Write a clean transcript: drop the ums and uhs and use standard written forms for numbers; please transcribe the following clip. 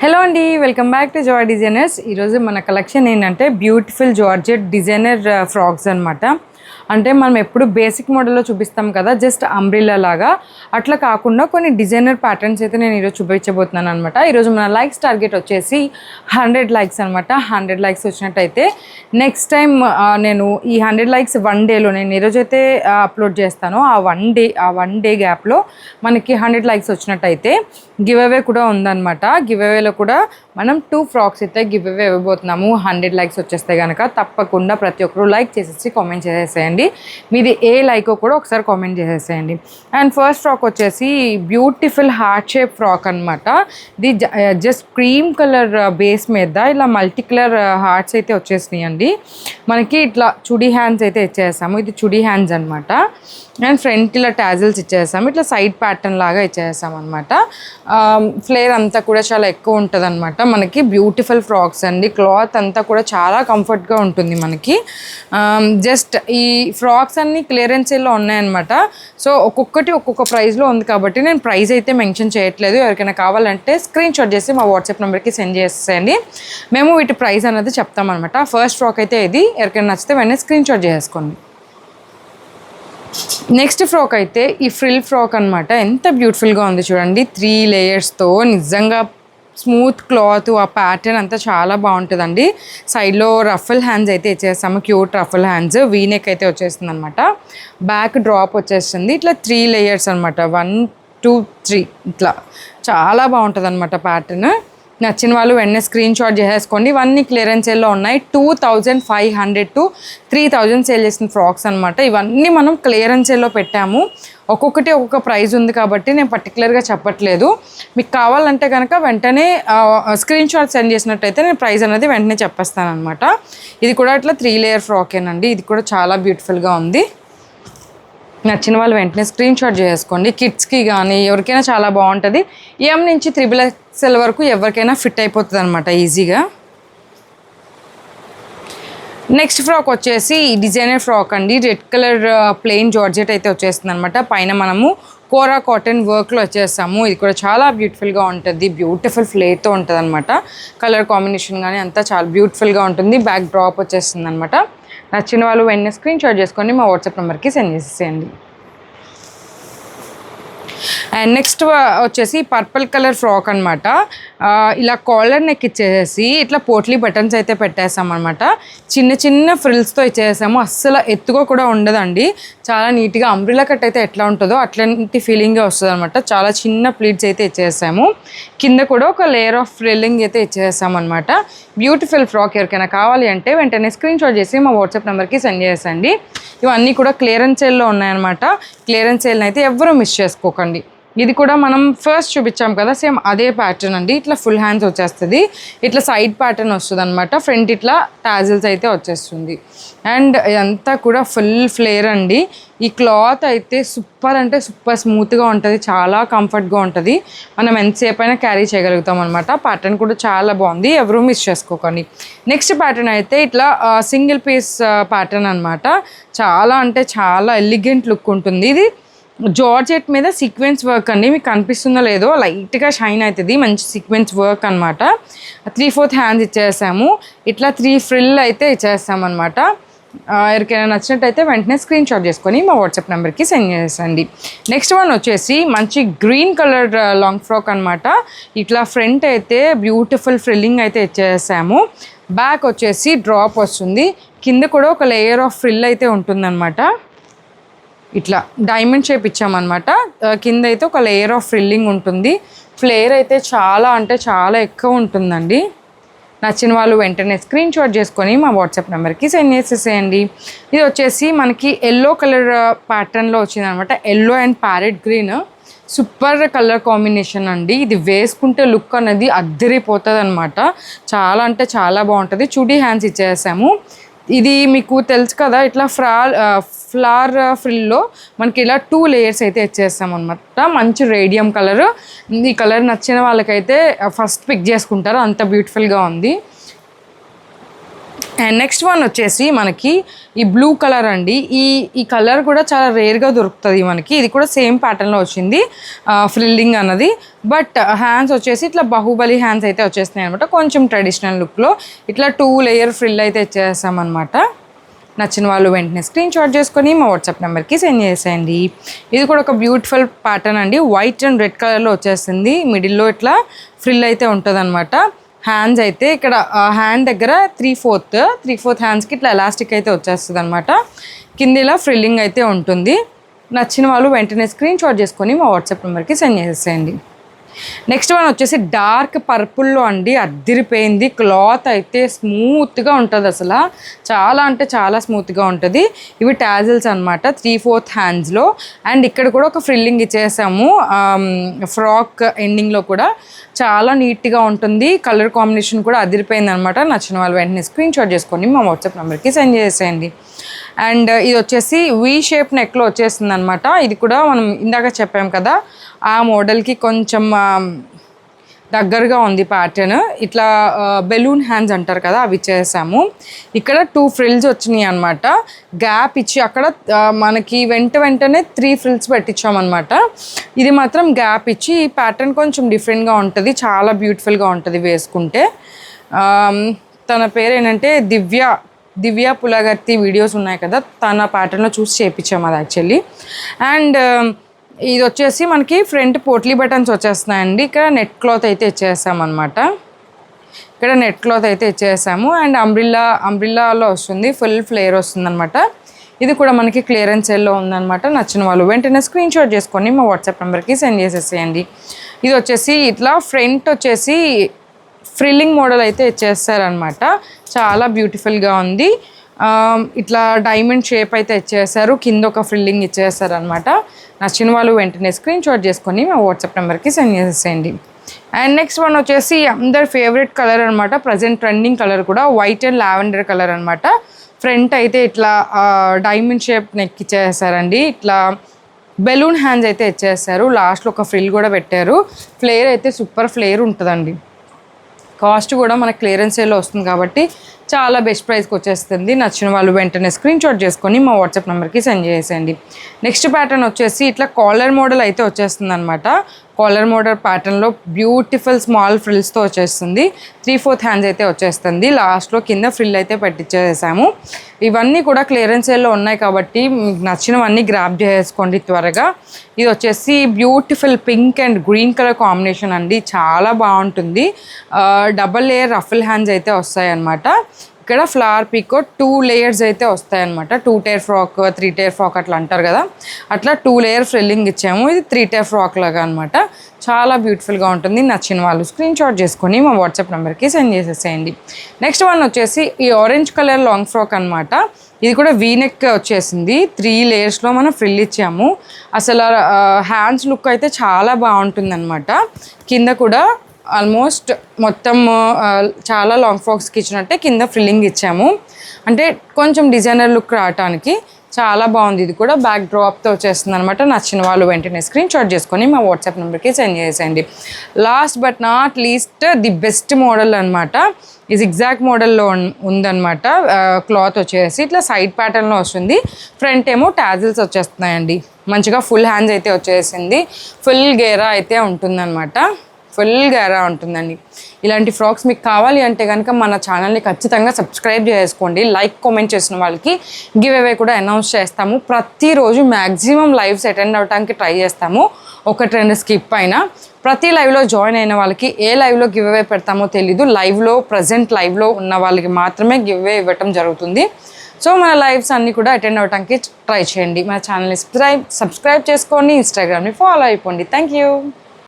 Hello అండి, welcome back to Joy designers. ఈరోజు మన కలెక్షన్ ఏంటంటే బ్యూటిఫుల్ జార్జెట్ డిజైనర్ ఫ్రాక్స్ అనమాట. అంటే మనం ఎప్పుడు బేసిక్ మోడల్లో చూపిస్తాం కదా, జస్ట్ అంబ్రిల్లా లాగా. అట్లా కాకుండా కొన్ని డిజైనర్ ప్యాటర్న్స్ అయితే నేను ఈరోజు చూపించబోతున్నాను అనమాట. ఈరోజు మన లైక్స్ టార్గెట్ వచ్చేసి 100 లైక్స్ అనమాట. 100 లైక్స్ వచ్చినట్టయితే నెక్స్ట్ టైం నేను ఈ 100 లైక్స్ వన్ డేలో నేను ఈరోజైతే అప్లోడ్ చేస్తాను. ఆ వన్ డే గ్యాప్లో మనకి 100 లైక్స్ వచ్చినట్టయితే గివ్ అవే కూడా ఉందన్నమాట. గివ్ అవేలో కూడా మనం 2 ఫ్రాక్స్ అయితే గివ్ అవే ఇవ్వబోతున్నాము. 100 లైక్స్ వచ్చేస్తే కనుక తప్పకుండా ప్రతి ఒక్కరు లైక్ చేసేసి కామెంట్ చేసేసేయండి. మీది ఏ లైకో కూడా ఒకసారి కామెంట్ చేసేసేయండి. అండ్ ఫస్ట్ ఫ్రాక్ వచ్చేసి బ్యూటిఫుల్ హార్ట్ షేప్ ఫ్రాక్ అనమాట. ఇది జస్ట్ క్రీమ్ కలర్ బేస్ మీద ఇలా మల్టీ కలర్ హార్ట్స్ అయితే వచ్చేసినాయి అండి. మనకి ఇట్లా చుడీ హ్యాండ్స్ అయితే ఇచ్చేసాము. ఇది చుడీ హ్యాండ్స్ అనమాట. అండ్ ఫ్రంట్ ఇలా టాజిల్స్ ఇచ్చేసాము. ఇట్లా సైడ్ ప్యాటర్న్ లాగా ఇచ్చేసాం అనమాట. ఫ్లేర్ అంతా కూడా చాలా ఎక్కువ ఉంటుంది అనమాట. మనకి బ్యూటిఫుల్ ఫ్రాక్స్ అండి. క్లాత్ అంతా కూడా చాలా కంఫర్ట్గా ఉంటుంది మనకి. జస్ట్ ఈ ఫ్రాక్స్ అన్నీ క్లియరెన్స్ సేల్లో ఉన్నాయన్నమాట. సో ఒక్కొక్కటి ఒక్కొక్క ప్రైస్లో ఉంది కాబట్టి నేను ప్రైస్ అయితే మెన్షన్ చేయట్లేదు. ఎవరికైనా కావాలంటే స్క్రీన్ షాట్ చేసి మా వాట్సాప్ నెంబర్కి సెండ్ చేసేయండి. మేము వీటి ప్రైస్ అనేది చెప్తామన్నమాట. ఫస్ట్ ఫ్రాక్ అయితే ఇది. ఎవరికైనా నచ్చితే వెంటనే స్క్రీన్ షాట్ చేసుకోండి. నెక్స్ట్ ఫ్రాక్ అయితే ఈ ఫ్రిల్ ఫ్రాక్ అనమాట. ఎంత బ్యూటిఫుల్గా ఉంది చూడండి. 3 లేయర్స్తో నిజంగా స్మూత్ క్లాత్, ఆ ప్యాటర్న్ అంతా చాలా బాగుంటుందండి. సైడ్లో రఫల్ హ్యాండ్స్ అయితే ఇచ్చేస్తాము. Cute ruffle hands. వీనెక్ అయితే వచ్చేస్తుంది అనమాట. బ్యాక్ డ్రాప్ వచ్చేస్తుంది. ఇట్లా 3 లేయర్స్ అనమాట. 1 2 3 ఇట్లా చాలా బాగుంటుంది అనమాట ప్యాటర్న్. నచ్చిన వాళ్ళు వెంటనే స్క్రీన్ షాట్ చేసేసుకోండి. ఇవన్నీ క్లియరెన్స్ సేల్లో ఉన్నాయి. 2500 to 3000 సేల్ చేసిన ఫ్రాక్స్ అనమాట. ఇవన్నీ మనం క్లియరెన్స్ సేల్లో పెట్టాము. ఒక్కొక్కటి ఒక్కొక్క ప్రైస్ ఉంది కాబట్టి నేను పర్టికులర్గా చెప్పట్లేదు. మీకు కావాలంటే కనుక వెంటనే స్క్రీన్ షాట్ సెండ్ చేసినట్టయితే నేను ప్రైస్ అనేది వెంటనే చెప్పేస్తాను అనమాట. ఇది కూడా ఇట్లా 3 లేయర్ ఫ్రాకేనండి. ఇది కూడా చాలా బ్యూటిఫుల్గా ఉంది. నచ్చిన వాళ్ళు వెంటనే స్క్రీన్ షాట్ చేసుకోండి. కిడ్స్కి కానీ ఎవరికైనా చాలా బాగుంటుంది. ఎం నుంచి 3XL వరకు ఎవరికైనా ఫిట్ అయిపోతుంది అనమాట ఈజీగా. నెక్స్ట్ ఫ్రాక్ వచ్చేసి డిజైనర్ ఫ్రాక్ అండి. రెడ్ కలర్ ప్లెయిన్ జార్జెట్ అయితే వచ్చేస్తుంది అనమాట. పైన మనము కోరా కాటన్ వర్క్లో వచ్చేస్తాము. ఇది కూడా చాలా బ్యూటిఫుల్గా ఉంటుంది. బ్యూటిఫుల్ ఫ్లేతో ఉంటుంది అనమాట. కలర్ కాంబినేషన్ కానీ అంతా చాలా బ్యూటిఫుల్గా ఉంటుంది. బ్యాక్ డ్రాప్ వచ్చేస్తుంది అనమాట. నచ్చిన వాళ్ళు వెంటనే స్క్రీన్ షాట్ చేసుకొని మా వాట్సాప్ నెంబర్కి సెండ్ చేసేయండి. అండ్ నెక్స్ట్ వచ్చేసి పర్పుల్ కలర్ ఫ్రాక్ అనమాట. ఇలా కాలర్ నెక్ ఇచ్చేసి ఇట్లా పోట్లీ బటన్స్ అయితే పెట్టేసాం అనమాట. చిన్న చిన్న ఫ్రిల్స్తో ఇచ్చేసాము. అస్సలు ఎత్తుగా కూడా ఉండదండి. చాలా నీట్గా అంబ్రిల్లా కట్ అయితే ఎట్లా ఉంటుందో అట్లాంటి ఫీలింగే వస్తుంది అనమాట. చాలా చిన్న ప్లీట్స్ అయితే ఇచ్చేసాము. కింద కూడా ఒక లేయర్ ఆఫ్ ఫ్రిల్లింగ్ అయితే ఇచ్చేసాం అనమాట. Beautiful frock. ఎవరికైనా కావాలి అంటే వెంటనే స్క్రీన్ షాట్ చేసి మా వాట్సాప్ నెంబర్కి సెండ్ చేసేయండి. ఇవన్నీ కూడా క్లియరెన్స్ సేల్లో ఉన్నాయన్నమాట. క్లియరెన్స్ సేల్ని అయితే ఎవ్వరూ మిస్ చేసుకోకండి. ఇది కూడా మనం ఫస్ట్ చూపించాం కదా, సేమ్ అదే ప్యాటర్న్ అండి. ఇట్లా ఫుల్ హ్యాండ్స్ వచ్చేస్తుంది. ఇట్లా సైడ్ ప్యాటర్న్ వస్తుంది అనమాట. ఫ్రంట్ ఇట్లా టాజిల్స్ అయితే వచ్చేస్తుంది. అండ్ ఇదంతా కూడా ఫుల్ ఫ్లేర్ అండి. ఈ క్లాత్ అయితే సూపర్ అంటే సూపర్ స్మూత్గా ఉంటుంది. చాలా కంఫర్ట్గా ఉంటుంది. మనం ఎంతసేపు అయినా క్యారీ చేయగలుగుతాం అనమాట. ప్యాటర్న్ కూడా చాలా బాగుంది. ఎవరూ మిస్ చేసుకోకండి. నెక్స్ట్ ప్యాటర్న్ అయితే ఇట్లా సింగిల్ పీస్ ప్యాటర్న్ అనమాట. చాలా అంటే చాలా ఎలిగెంట్ లుక్ ఉంటుంది. ఇది జార్జెట్ మీద సీక్వెన్స్ వర్క్ అండి. మీకు కనిపిస్తుందో లేదో లైట్గా షైన్ అవుతుంది. మంచి సీక్వెన్స్ వర్క్ అనమాట. 3/4 హ్యాండ్స్ ఇచ్చేసాము. ఇట్లా 3 ఫ్రిల్ అయితే ఇచ్చేస్తామన్నమాట. ఎవరికైనా నచ్చినట్టయితే వెంటనే స్క్రీన్ షాట్ చేసుకొని మా వాట్సాప్ నెంబర్కి సెండ్ చేసేయండి. నెక్స్ట్ వన్ వచ్చేసి మంచి గ్రీన్ కలర్ లాంగ్ ఫ్రాక్ అనమాట. ఇట్లా ఫ్రంట్ అయితే బ్యూటిఫుల్ ఫ్రిల్లింగ్ అయితే ఇచ్చేసాము. బ్యాక్ వచ్చేసి డ్రాప్ వస్తుంది. కింద కూడా ఒక లేయర్ ఆఫ్ ఫ్రిల్ అయితే ఉంటుందన్నమాట. ఇట్లా డైమండ్ షేప్ ఇచ్చామన్నమాట. కింద అయితే ఒక లేయర్ ఆఫ్ ఫ్రిల్లింగ్ ఉంటుంది. ఫ్లేర్ అయితే చాలా అంటే చాలా ఎక్కువ ఉంటుందండి. నచ్చిన వాళ్ళు వెంటనే స్క్రీన్ షాట్ చేసుకొని మా వాట్సాప్ నెంబర్కి సెండ్ చేసేసేయండి. ఇది వచ్చేసి మనకి ఎల్లో కలర్ ప్యాటర్న్లో వచ్చిందనమాట. Yellow and parrot green super colour combination అండి. ఇది వేసుకుంటే లుక్ అనేది అద్దరిపోతుంది అనమాట. చాలా అంటే చాలా బాగుంటుంది. చుడీ హ్యాండ్స్ ఇచ్చేసాము. ఇది మీకు తెలుసు కదా, ఇట్లా ఫ్లవర్ ఫ్రిల్లో మనకి ఇలా 2 లేయర్స్ అయితే ఇచ్చేస్తాం అనమాట. మంచి రేడియం కలర్. ఈ కలర్ నచ్చిన వాళ్ళకైతే ఫస్ట్ పిక్ చేసుకుంటారు. అంత బ్యూటిఫుల్గా ఉంది. అండ్ నెక్స్ట్ వన్ వచ్చేసి మనకి ఈ బ్లూ కలర్ అండి. ఈ కలర్ కూడా చాలా రేర్గా దొరుకుతుంది మనకి. ఇది కూడా సేమ్ ప్యాటర్న్లో వచ్చింది ఫ్రిల్లింగ్ అన్నది. బట్ హ్యాండ్స్ వచ్చేసి ఇట్లా బాహుబలి హ్యాండ్స్ అయితే వచ్చేస్తున్నాయి అనమాట. కొంచెం ట్రెడిషనల్ లుక్లో ఇట్లా 2 లేయర్ ఫ్రిల్ అయితే ఇచ్చేస్తామన్నమాట. నచ్చిన వాళ్ళు వెంటనే స్క్రీన్ షాట్ చేసుకొని మా వాట్సాప్ నెంబర్కి సెండ్ చేసేయండి. ఇది కూడా ఒక బ్యూటిఫుల్ ప్యాటర్న్ అండి. వైట్ అండ్ రెడ్ కలర్లో వచ్చేస్తుంది. మిడిల్లో ఇట్లా ఫ్రిల్ అయితే ఉంటుంది అనమాట. హ్యాండ్స్ అయితే ఇక్కడ హ్యాండ్ దగ్గర 3/4 హ్యాండ్స్కి ఇట్లా ఎలాస్టిక్ అయితే వచ్చేస్తుంది అనమాట. కింద ఇలా ఫ్రిల్లింగ్ అయితే ఉంటుంది. నచ్చిన వాళ్ళు వెంటనే స్క్రీన్ షాట్ చేసుకొని మా వాట్సాప్ నెంబర్కి సెండ్ చేసేయండి. నెక్స్ట్ వన్ వచ్చేసి డార్క్ పర్పుల్లో అండి. అద్దిరిపోయింది. క్లాత్ అయితే స్మూత్గా ఉంటుంది. అసలు చాలా అంటే చాలా స్మూత్గా ఉంటుంది. ఇవి టాజిల్స్ అనమాట 3/4 హ్యాండ్స్లో. అండ్ ఇక్కడ కూడా ఒక ఫ్రిల్లింగ్ ఇచ్చేసాము ఫ్రాక్ ఎండింగ్లో కూడా. చాలా నీట్గా ఉంటుంది. కలర్ కాంబినేషన్ కూడా అదిరిపోయింది అనమాట. నచ్చిన వాళ్ళు వెంటనే స్క్రీన్ షాట్ చేసుకొని మా వాట్సాప్ నెంబర్కి సెండ్ చేసేయండి. అండ్ ఇది వచ్చేసి వీ షేప్ నెక్లో వచ్చేస్తుంది అనమాట. ఇది కూడా మనం ఇందాక చెప్పాం కదా, ఆ మోడల్కి కొంచెం దగ్గరగా ఉంది ప్యాటర్న్. ఇట్లా బెలూన్ హ్యాండ్స్ అంటారు కదా, అవి ఇచ్చేసాము. ఇక్కడ 2 ఫ్రిల్స్ వచ్చినాయి అనమాట. గ్యాప్ ఇచ్చి అక్కడ మనకి వెంటనే 3 ఫ్రిల్స్ పెట్టించామన్నమాట. ఇది మాత్రం గ్యాప్ ఇచ్చి ఈ ప్యాటర్న్ కొంచెం డిఫరెంట్గా ఉంటుంది. చాలా బ్యూటిఫుల్గా ఉంటుంది వేసుకుంటే. తన పేరు ఏంటంటే దివ్య పులగర్తి వీడియోస్ ఉన్నాయి కదా, తన ప్యాటర్న్లో చూసి చేయించాము అది యాక్చువల్లీ. అండ్ ఇది వచ్చేసి మనకి ఫ్రంట్ పోట్లీ బటన్స్ వచ్చేస్తున్నాయండి. ఇక్కడ నెట్ క్లాత్ అయితే ఇచ్చేసామన్నమాట. ఇక్కడ నెట్ క్లాత్ అయితే ఇచ్చేసాము. అండ్ అంబ్రిల్లాలో వస్తుంది. ఫుల్ ఫ్లేర్ వస్తుంది అనమాట. ఇది కూడా మనకి క్లియరెన్స్ సేల్లో ఉందన్నమాట. నచ్చిన వాళ్ళు వెంటనే స్క్రీన్ షాట్ చేసుకొని మా వాట్సాప్ నెంబర్కి సెండ్ చేసేసేయండి. ఇది వచ్చేసి ఇట్లా ఫ్రంట్ వచ్చేసి ఫ్రిల్లింగ్ మోడల్ అయితే ఇచ్చేస్తారనమాట. చాలా బ్యూటిఫుల్గా ఉంది. ఇట్లా డైమండ్ షేప్ అయితే ఇచ్చేసారు. కింద ఒక ఫ్రిల్లింగ్ ఇచ్చేస్తారనమాట. నచ్చిన వాళ్ళు వెంటనే స్క్రీన్ షాట్ చేసుకొని మా వాట్సాప్ నెంబర్కి సెండ్ చేసేసేయండి. అండ్ నెక్స్ట్ వన్ వచ్చేసి అందరి ఫేవరెట్ కలర్ అనమాట. ప్రజెంట్ ట్రెండింగ్ కలర్ కూడా వైట్ అండ్ లావెండర్ కలర్ అనమాట. ఫ్రంట్ అయితే ఇట్లా డైమండ్ షేప్ నెక్ ఇచ్చేసారండి. ఇట్లా బెలూన్ హ్యాండ్స్ అయితే ఇచ్చేసారు. లాస్ట్లో ఒక ఫ్రిల్ కూడా పెట్టారు. ఫ్లేర్ అయితే సూపర్ ఫ్లేర్ ఉంటుందండి. కాస్ట్ కూడా మనకు క్లియరెన్స్ సేల్లో వస్తుంది కాబట్టి చాలా బెస్ట్ ప్రైస్కి వచ్చేస్తుంది. నచ్చిన వాళ్ళు వెంటనే స్క్రీన్ షాట్ చేసుకొని మా వాట్సాప్ నెంబర్కి సెండ్ చేసేయండి. నెక్స్ట్ ప్యాటర్న్ వచ్చేసి ఇట్లా కాలర్ మోడల్ అయితే వచ్చేస్తుంది అనమాట. కాలర్ మోడల్ ప్యాటర్న్లో బ్యూటిఫుల్ స్మాల్ ఫ్రిల్స్తో వచ్చేస్తుంది. 3/4 హ్యాండ్స్ అయితే వచ్చేస్తుంది. లాస్ట్లో కింద ఫ్రిల్ అయితే పెట్టించేసాము. ఇవన్నీ కూడా క్లియరెన్స్ సేల్లో ఉన్నాయి కాబట్టి మీకు నచ్చినవన్నీ గ్రాప్ చేసుకోండి త్వరగా. ఇది వచ్చేసి beautiful pink and green colour combination అండి. చాలా బాగుంటుంది. డబల్ లేయర్ రఫుల్ హ్యాండ్స్ అయితే వస్తాయి అన్నమాట. ఇక్కడ ఫ్లవర్ పీకో 2 లేయర్స్ అయితే వస్తాయన్నమాట. 2 టైర్ ఫ్రాక్ 3 టైర్ ఫ్రాక్ అట్లా అంటారు కదా, అట్లా 2 లేయర్ ఫ్రిల్లింగ్ ఇచ్చాము. ఇది 3 టైర్ ఫ్రాక్ లాగా అనమాట. చాలా బ్యూటిఫుల్గా ఉంటుంది. నచ్చిన వాళ్ళు స్క్రీన్ షాట్ చేసుకొని మా వాట్సాప్ నెంబర్కి సెండ్ చేసేసేయండి. నెక్స్ట్ వన్ వచ్చేసి ఈ ఆరెంజ్ కలర్ లాంగ్ ఫ్రాక్ అనమాట. ఇది కూడా వీనెక్ వచ్చేసింది. 3 లేయర్స్లో మనం ఫ్రిల్ ఇచ్చాము. అసలు హ్యాండ్స్ లుక్ అయితే చాలా బాగుంటుంది అనమాట. కింద కూడా ఆల్మోస్ట్ మొత్తం చాలా లాంగ్ ఫ్రాక్స్కి ఇచ్చినట్టే కింద ఫ్రిల్లింగ్ ఇచ్చాము. అంటే కొంచెం డిజైనర్ లుక్ రావడానికి చాలా బాగుంది. ఇది కూడా బ్యాక్ డ్రాప్తో వచ్చేస్తుంది అనమాట. నచ్చిన వాళ్ళు వెంటనే స్క్రీన్ షాట్ చేసుకొని మా వాట్సాప్ నెంబర్కి సెండ్ చేసేయండి. Last but not least the best model అనమాట. ఇది ఎగ్జాక్ట్ మోడల్లో ఉందన్నమాట. క్లాత్ వచ్చేసి ఇట్లా సైడ్ ప్యాటర్న్లో వస్తుంది. ఫ్రంట్ ఏమో టాజిల్స్ వచ్చేస్తున్నాయండి. మంచిగా ఫుల్ హ్యాండ్స్ అయితే వచ్చేసింది. ఫుల్ గేరా అయితే ఉంటుందన్నమాట. ఫుల్ గేరా ఉంటుందండి. ఇలాంటి ఫ్రాక్స్ మీకు కావాలి అంటే కనుక మన ఛానల్ని ఖచ్చితంగా సబ్స్క్రైబ్ చేసుకోండి. లైక్ కామెంట్ చేసిన వాళ్ళకి గివ్ అవే కూడా అనౌన్స్ చేస్తాము. ప్రతిరోజు మ్యాక్సిమం లైవ్స్ అటెండ్ అవ్వడానికి ట్రై చేస్తాము. 1-2 స్కిప్ అయినా. ప్రతి లైవ్లో జాయిన్ అయిన వాళ్ళకి ఏ లైవ్లో గివ్ అవే పెడతామో తెలీదు. ప్రజెంట్ లైవ్లో ఉన్న వాళ్ళకి మాత్రమే గివ్ అవే ఇవ్వటం జరుగుతుంది. సో మన లైవ్స్ అన్నీ కూడా అటెండ్ అవ్వడానికి ట్రై చేయండి. మన ఛానల్ని సబ్స్క్రైబ్ చేసుకోండి. ఇన్స్టాగ్రామ్ని ఫాలో అయిపోండి. Thank you.